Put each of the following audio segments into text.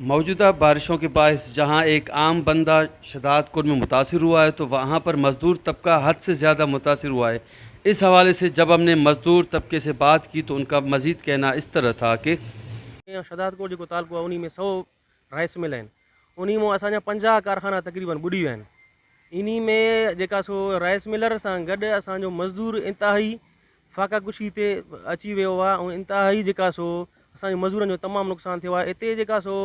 मौजूदा बारिशों के बायस जहां एक आम बंदा शदादपुर में मुतासिर हुआ है तो वहां पर मज़दूर तबका हद से ज़्यादा मुतासिर हुआ है। इस हवाले से जब हमने मज़दूर तबके से बात की तो उनका मज़ीद कहना इस तरह था कि शदादकोट जो तालुको आहे उन में 100 राइस मिल आहिनि, उन में असांजा 50 कारखाना तक़रीबन बुॾी विया आहिनि। इन में जेका सो राइस मिलर सां गॾु असांजो मज़दूर इंतिहाई फाकाकुशी ते अची वियो आहे ऐं इंतिहाई जेका सो असांजे मज़दूरनि जो तमामु नुक़सानु थियो आहे। हिते जेका सो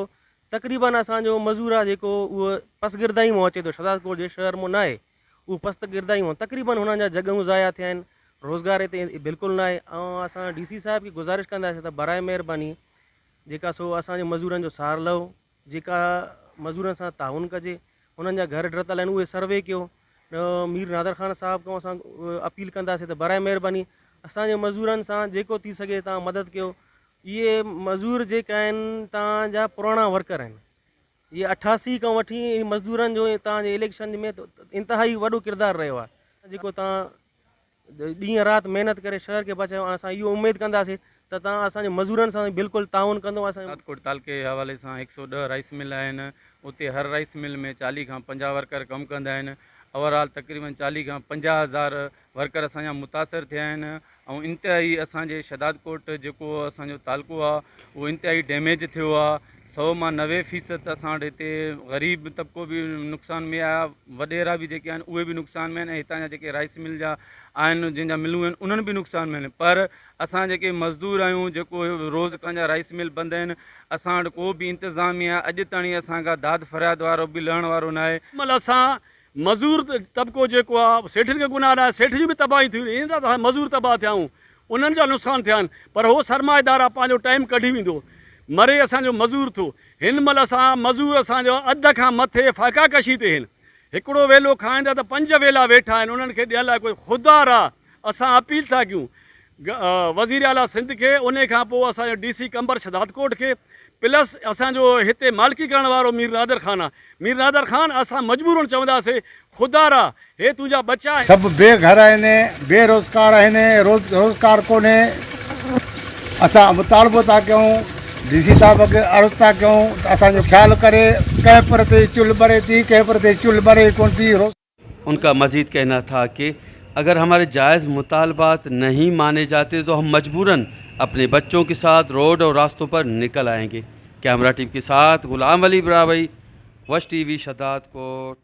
तक़रीबन असांजो मज़दूर आहे जेको उहो पसगिरदाई मां अचे थो, शदादकोट जे शहर मां न आहे, उहो पसगिरदाई मां तक़रीबन हुननि जा जॻहियूं ज़ाया थिया आहिनि, रोज़गार हिते बिल्कुलु न आहे। ऐं असां DC साहिब खे गुज़ारिश कंदासीं त बराए महिरबानी जेका सो असांजे मज़दूरनि जो सार लहो, जेका मज़दूरनि सां ताउन कजे, उन्हनि जा घर ड्रतल आहिनि उहे सर्वे कयो। मीर नादर ख़ान साहब खां असां अपील कंदासीं त बराए महिरबानी असांजे मज़दूरनि सां जेको थी सघे तव्हां मदद कयो। इहे मज़दूर जेका आहिनि तव्हांजा पुराणा वर्कर आहिनि, इहे 88 खां वठी मज़दूरनि जो तव्हांजे इलेक्शन में इंतिहाई वॾो किरदारु रहियो आहे, जेको तव्हां ॾींहं राति महिनत करे शहर खे बचायो। असां इहो उमेदु कंदासीं त तव्हां असांजे मज़दूरनि सां बिल्कुलु ताउन कंदो। शदादकोट तालुके जे हवाले सां 110 राइस मिल आहिनि, उते हर राइस मिल में 40 खां 50 वर्कर कमु कंदा आहिनि। ओवरऑल तक़रीबन 40 खां 50,000 वर्कर असांजा मुतासिर थिया आहिनि ऐं इंतिहाई असांजे शदादकोट जेको असांजो तालुको आहे उहो इंतिहाई डैमेज थियो आहे। 100 मां 90% असां वटि हिते ग़रीब तबिको बि नुक़सान में आहे, वॾेरा बि जेके आहिनि उहे बि नुक़सान में आहिनि, ऐं हितां जा जेके राइस मिल जा आहिनि जंहिंजा मिलूं आहिनि उन्हनि बि नुक़सान में आहिनि। पर असां जेके मज़दूर आहियूं, जेको रोज़ असांजा राइस मिल बंदि आहिनि, असां वटि को बि इंतिज़ामिया अॼु ताईं असांखां दाद फ़रियाद वारो बि लहण वारो न आहे। मतलब असां मज़दूर तबिको जेको आहे सेठनि खे गुनाह आहे, सेठ जी बि तबाही थी इन त मज़दूर तबाह थिया आहियूं, उन्हनि जा नुक़सान थिया आहिनि, पर उहो सरमाएदार आहे पंहिंजो टाइम कढी वेंदो, मरे असांजो मज़दूर थियो। हिन महिल असां मज़दूर असांजो अध खां मथे फाकाकशी ते आहिनि, हिकिड़ो वेलो खाईंदा त 5 वेला वेठा आहिनि, उन्हनि खे ॾियण लाइ कोई ख़ुददार आहे। असां अपील था कयूं वज़ीर आला सिंध खे, उन खां पोइ असांजो DC कंबर शदादकोट खे, प्लस असांजो हिते मालिकी करण वारो मीर नादर ख़ान आहे। मीर नादर ख़ान असां मजबूरन चवंदासीं ख़ुदारा हे तुंहिंजा बच्चा सभु बेघर आहिनि, बेरोज़गार आहिनि, रोज़गार कोन्हे। असां मुतालबो था कयूं, DC साहिब खे अर्ज़ु था कयूं त असांजो ख़्यालु करे, कंहिं पर ते चुल्ह ॿरे थी, कंहिं पर ते चुल्ह ॿरे कोन थी। उनका मज़ीद कहना था कि अगर हमारे जायज़ मुतालबात नहीं माने जाते तो हम मजबूरन अपने बच्चों के साथ रोड और रास्तों पर निकल आएंगे। कैमरा टीम के साथ गुलाम अली ब्रावई, वश TV शदादकोट।